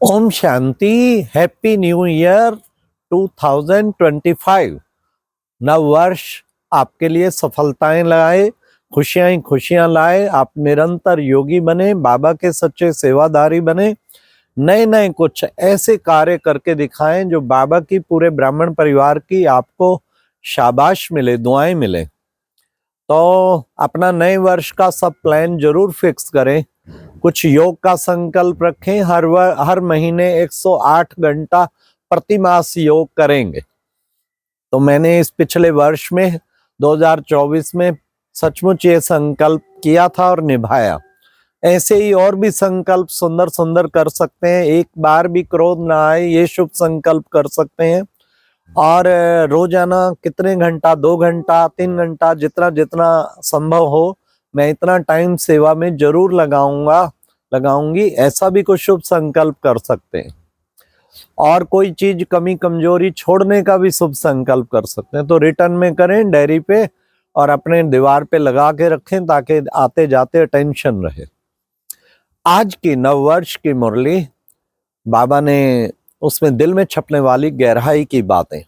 ओम शांति। Happy new year 2025। नव वर्ष आपके लिए सफलताएं लाए, खुशियां ही खुशियां लाए। आप निरंतर योगी बने, बाबा के सच्चे सेवादारी बने, नए नए कुछ ऐसे कार्य करके दिखाएं जो बाबा की, पूरे ब्राह्मण परिवार की आपको शाबाश मिले, दुआएं मिले। तो अपना नए वर्ष का सब प्लान जरूर फिक्स करें। कुछ योग का संकल्प रखें। हर महीने 108 घंटा प्रतिमास योग करेंगे। तो मैंने इस पिछले वर्ष में 2024 में सचमुच ये संकल्प किया था और निभाया। ऐसे ही और भी संकल्प सुंदर सुंदर कर सकते हैं। एक बार भी क्रोध ना आए, ये शुभ संकल्प कर सकते हैं। और रोजाना कितने घंटा, 2 घंटा, 3 घंटा, जितना जितना संभव हो, मैं इतना टाइम सेवा में जरूर लगाऊंगी, ऐसा भी कुछ शुभ संकल्प कर सकते हैं। और कोई चीज कमी कमजोरी छोड़ने का भी शुभ संकल्प कर सकते हैं। तो रिटर्न में करें, डायरी पे और अपने दीवार पे लगा के रखें, ताकि आते जाते अटेंशन रहे। आज की नववर्ष की मुरली बाबा ने, उसमें दिल में छपने वाली गहराई की बातें।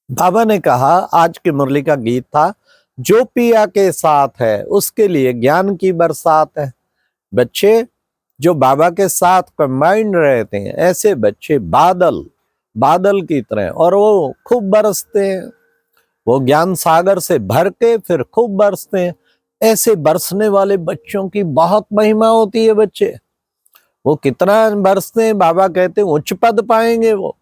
बाबा ने कहा, आज की मुरली का गीत था, जो पिया के साथ है उसके लिए ज्ञान की बरसात है। बच्चे जो बाबा के साथ कंबाइंड रहते हैं, ऐसे बच्चे बादल की तरह, और वो खूब बरसते हैं। वो ज्ञान सागर से भर के फिर खूब बरसते हैं। ऐसे बरसने वाले बच्चों की बहुत महिमा होती है। बच्चे वो कितना बरसते हैं, बाबा कहते हैं उच्च पद पाएंगे वो।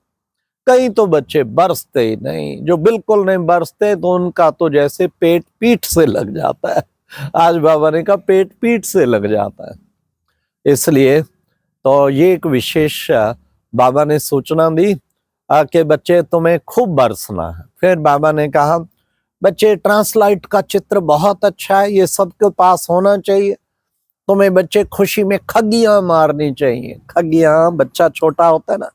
कई तो बच्चे बरसते ही नहीं, जो बिल्कुल नहीं बरसते, तो उनका तो जैसे पेट पीठ से लग जाता है। आज बाबा ने कहा पेट पीठ से लग जाता है। इसलिए तो ये एक विशेष बाबा ने सूचना दी कि बच्चे तुम्हें खूब बरसना है। फिर बाबा ने कहा, बच्चे ट्रांसलाइट का चित्र बहुत अच्छा है, ये सबके पास होना चाहिए। तुम्हें बच्चे खुशी में खगियां मारनी चाहिए। खगियां, बच्चा छोटा होता है ना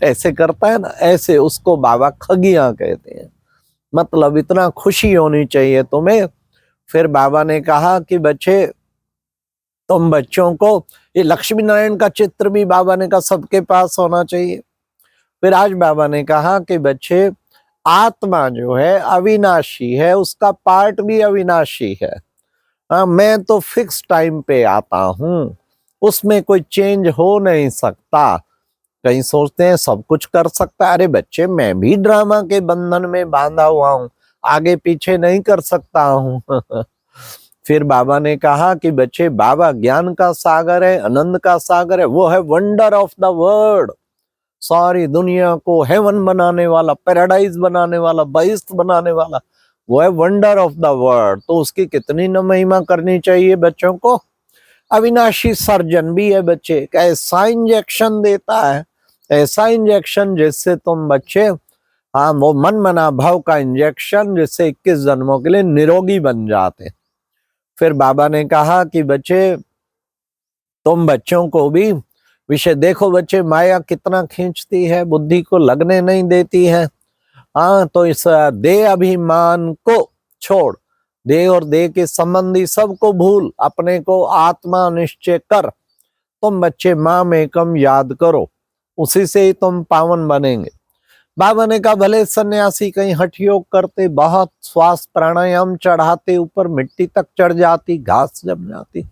ऐसे करता है ना, ऐसे उसको बाबा खगियां कहते हैं। मतलब इतना खुशी होनी चाहिए तुम्हें। फिर बाबा ने कहा कि बच्चे, तुम बच्चों को, ये लक्ष्मी नारायण का चित्र भी बाबा ने कहा सबके पास होना चाहिए। फिर आज बाबा ने कहा कि बच्चे, आत्मा जो है अविनाशी है, उसका पार्ट भी अविनाशी है। मैं तो फिक्स टाइम पे आता हूँ, उसमें कोई चेंज हो नहीं सकता। कहीं सोचते हैं सब कुछ कर सकता है। अरे बच्चे, मैं भी ड्रामा के बंधन में बांधा हुआ हूँ, आगे पीछे नहीं कर सकता हूँ फिर बाबा ने कहा कि बच्चे, बाबा ज्ञान का सागर है, आनंद का सागर है। वो है वंडर ऑफ द वर्ल्ड। सारी दुनिया को हेवन बनाने वाला, पैराडाइज बनाने वाला, बहिष्ठ बनाने वाला, वो है वंडर ऑफ द वर्ल्ड। तो उसकी कितनी न महिमा करनी चाहिए बच्चों को। अविनाशी सर्जन भी है बच्चे, ऐसा इंजेक्शन देता है, ऐसा इंजेक्शन जिससे तुम बच्चे, हाँ, वो मन मना भाव का इंजेक्शन, जिससे 21 जन्मों के लिए निरोगी बन जाते। फिर बाबा ने कहा कि बच्चे, तुम बच्चों को भी विषय देखो। बच्चे, माया कितना खींचती है, बुद्धि को लगने नहीं देती है। हाँ, तो इस देह अभिमान को छोड़, देह और देह के संबंधी सबको भूल, अपने को आत्मा निश्चय कर। तुम बच्चे माम एकम याद करो, उसी से ही तुम पावन बनेंगे। बाबा ने कहा, भले सन्यासी कहीं हठ योग करते, बहुत श्वास प्राणायाम चढ़ाते, ऊपर मिट्टी तक चढ़ जाती, घास जम जाती,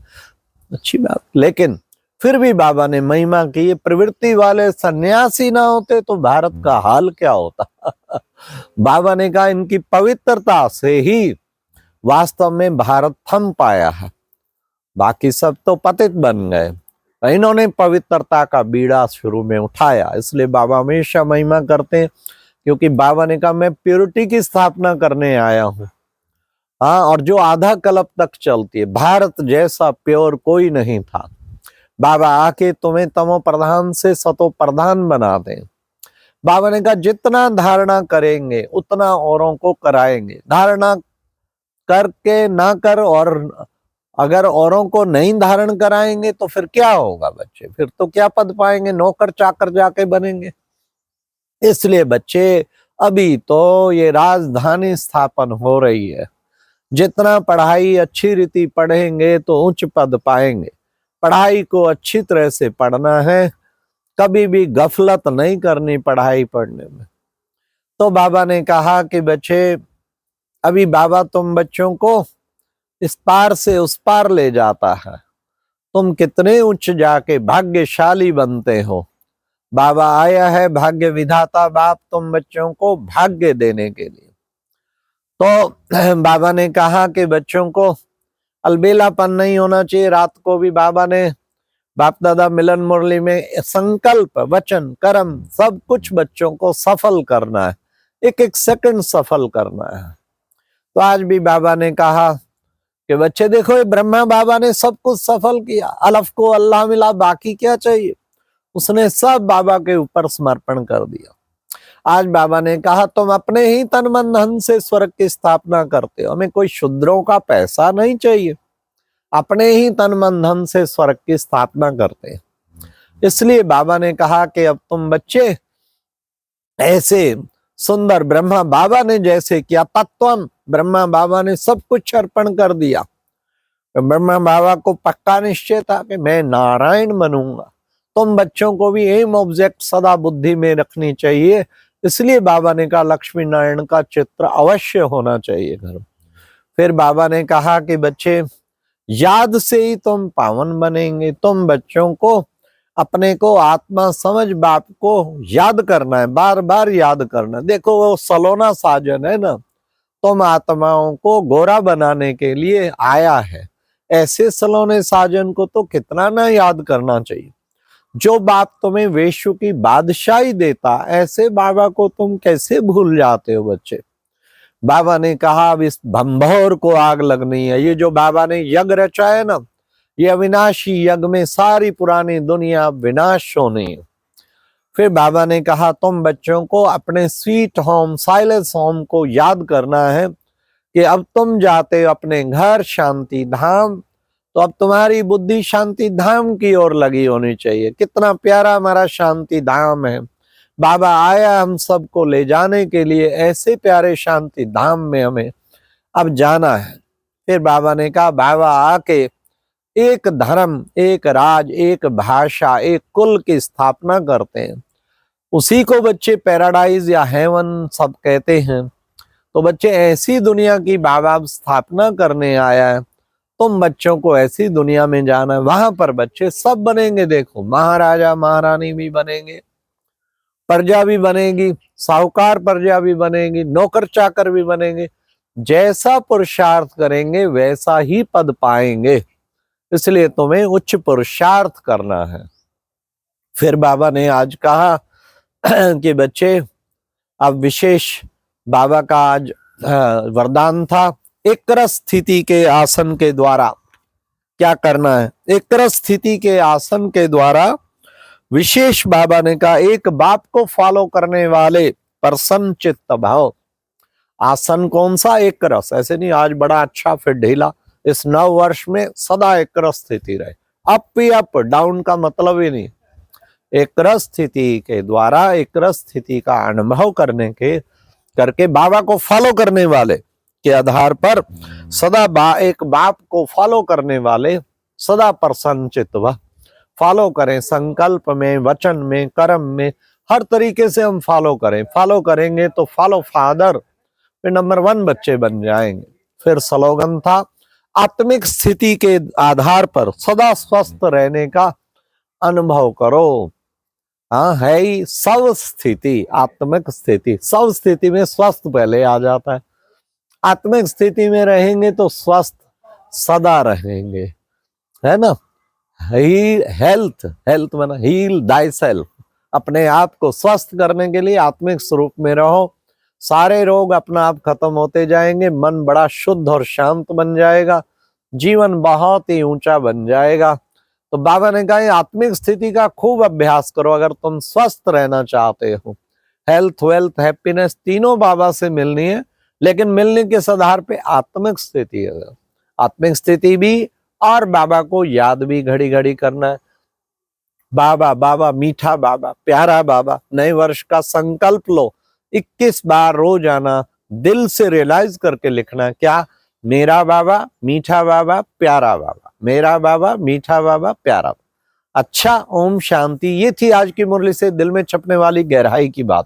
अच्छी बात, लेकिन फिर भी बाबा ने महिमा की। ये प्रवृत्ति वाले सन्यासी ना होते तो भारत का हाल क्या होता बाबा ने कहा, इनकी पवित्रता से ही वास्तव में भारत थम पाया है, बाकी सब तो पतित बन गए। इन्होंने पवित्रता का बीड़ा शुरू में उठाया, इसलिए बाबा हमेशा महिमा करते हैं। क्योंकि बाबा ने कहा, मैं प्योरिटी की स्थापना करने आया हूं। हाँ, और जो आधा कल्प तक चलती है, भारत जैसा प्योर कोई नहीं था। बाबा आके तुम्हें तमो प्रधान से सतो प्रधान बना दें। बाबा ने कहा, जितना धारणा करेंगे उतना औरों को कराएंगे। धारणा करके ना कर, और अगर औरों को नहीं धारण कराएंगे तो फिर क्या होगा बच्चे, फिर तो क्या पद पाएंगे, नौकर चाकर जाके बनेंगे। इसलिए बच्चे, अभी तो ये राजधानी स्थापन हो रही है। जितना पढ़ाई अच्छी रीति पढ़ेंगे तो उच्च पद पाएंगे। पढ़ाई को अच्छी तरह से पढ़ना है, कभी भी गफलत नहीं करनी पढ़ाई पढ़ने में। तो बाबा ने कहा कि बच्चे, अभी बाबा तुम बच्चों को इस पार से उस पार ले जाता है, तुम कितने उच्च जाके भाग्यशाली बनते हो। बाबा आया है भाग्य विधाता बाप तुम बच्चों को भाग्य देने के लिए। तो बाबा ने कहा कि बच्चों को अलबेलापन नहीं होना चाहिए। रात को भी बाबा ने बाप दादा मिलन मुरली में संकल्प वचन कर्म सब कुछ बच्चों को सफल करना है, एक एक सेकंड सफल करना है। तो आज भी बाबा ने कहा कि बच्चे देखो, ये ब्रह्मा बाबा ने सब कुछ सफल किया, अलफ को अल्लाह मिला, बाकी क्या चाहिए। उसने सब बाबा के ऊपर समर्पण कर दिया। आज बाबा ने कहा तुम अपने ही तन मन धन से स्वर्ग की स्थापना करते हो, हमें कोई शूद्रों का पैसा नहीं चाहिए, अपने ही तन मन धन से स्वर्ग की स्थापना करते हैं। इसलिए बाबा ने कहा कि अब तुम बच्चे ऐसे सुंदर ब्रह्मा बाबा ने जैसे किया, तत्वम ब्रह्मा बाबा ने सब कुछ अर्पण कर दिया। ब्रह्मा बाबा को पक्का निश्चय था कि मैं नारायण बनूंगा। तुम बच्चों को भी एम ऑब्जेक्ट सदा बुद्धि में रखनी चाहिए। इसलिए बाबा ने कहा लक्ष्मी नारायण का चित्र अवश्य होना चाहिए घर में। फिर बाबा ने कहा कि बच्चे, याद से ही तुम पावन बनेंगे। तुम बच्चों को अपने को आत्मा समझ बाप को याद करना है, बार बार याद करना है। देखो वो सलोना साजन है ना, तुम आत्माओं को गोरा बनाने के लिए आया है। ऐसे सलोने साजन को तो कितना ना याद करना चाहिए। जो बाप तुम्हें वेश्यु की बादशाही देता, ऐसे बाबा को तुम कैसे भूल जाते हो बच्चे। बाबा ने कहा अब इस भंभौर को आग लगनी है। ये जो बाबा ने यज्ञ रचा है ना, ये अविनाशी यज्ञ में सारी पुरानी दुनिया विनाश होनी है। फिर बाबा ने कहा तुम बच्चों को अपने स्वीट होम साइलेंस होम को याद करना है कि अब तुम जाते हो अपने घर शांति धाम, तो अब तुम्हारी बुद्धि शांति धाम की ओर लगी होनी चाहिए। कितना प्यारा हमारा शांति धाम है। बाबा आया हम सबको ले जाने के लिए, ऐसे प्यारे शांति धाम में हमें अब जाना है। फिर बाबा ने कहा बाबा आके एक धर्म, एक राज, एक भाषा, एक कुल की स्थापना करते हैं। उसी को बच्चे पैराडाइज या हेवन सब कहते हैं। तो बच्चे ऐसी दुनिया की बाबा स्थापना करने आया है। तुम बच्चों को ऐसी दुनिया में जाना है, वहां पर बच्चे सब बनेंगे। देखो महाराजा महारानी भी बनेंगे, प्रजा भी बनेगी, साहूकार प्रजा भी बनेगी, नौकर चाकर भी बनेंगे। जैसा पुरुषार्थ करेंगे वैसा ही पद पाएंगे। इसलिए तुम्हें उच्च पुरुषार्थ करना है। फिर बाबा ने आज कहा कि बच्चे अब विशेष बाबा का आज वरदान था, एक रस स्थिति के आसन के द्वारा क्या करना है। एक रस स्थिति के आसन के द्वारा विशेष बाबा ने कहा एक बाप को फॉलो करने वाले प्रसन्न चित्त भाव। आसन कौन सा? एक रस। ऐसे नहीं आज बड़ा अच्छा फिर ढीला। इस नव वर्ष में सदा एक रस स्थिति रहे। अप ही अप, डाउन का मतलब ही नहीं। एक रस स्थिति के द्वारा एक रस स्थिति का अनुभव करके बाबा को फॉलो करने वाले के आधार पर सदा एक बाप को फॉलो करने वाले सदा प्रसन्न चित्त वह फॉलो करें। संकल्प में, वचन में, कर्म में, हर तरीके से हम फॉलो करें। फॉलो करेंगे तो फॉलो फादर पे नंबर 1 बच्चे बन जाएंगे। फिर स्लोगन था आत्मिक स्थिति के आधार पर सदा स्वस्थ रहने का अनुभव करो। हाँ है ही सब स्थिति, आत्मिक स्थिति। सब स्थिति में स्वस्थ पहले आ जाता है। आत्मिक स्थिति में रहेंगे तो स्वस्थ सदा रहेंगे, है ना। हेल्थ माना हील दाई सेल्फ। अपने आप को स्वस्थ करने के लिए आत्मिक स्वरूप में रहो। सारे रोग अपना आप खत्म होते जाएंगे। मन बड़ा शुद्ध और शांत बन जाएगा। जीवन बहुत ही ऊंचा बन जाएगा। तो बाबा ने कहा आत्मिक स्थिति का खूब अभ्यास करो अगर तुम स्वस्थ रहना चाहते हो। हेल्थ, वेल्थ, हैप्पीनेस तीनों बाबा से मिलनी है, लेकिन मिलने के आधार पे आत्मिक स्थिति है। आत्मिक स्थिति भी और बाबा को याद भी घड़ी घड़ी करना है। बाबा बाबा, मीठा बाबा, प्यारा बाबा। नए वर्ष का संकल्प लो, 21 बार रोजाना दिल से रियलाइज करके लिखना। क्या? मेरा बाबा, मीठा बाबा, प्यारा बाबा, मेरा बाबा, मीठा बाबा, प्यारा बाबा। अच्छा, ओम शांति। ये थी आज की मुरली से दिल में छपने वाली गहराई की बात।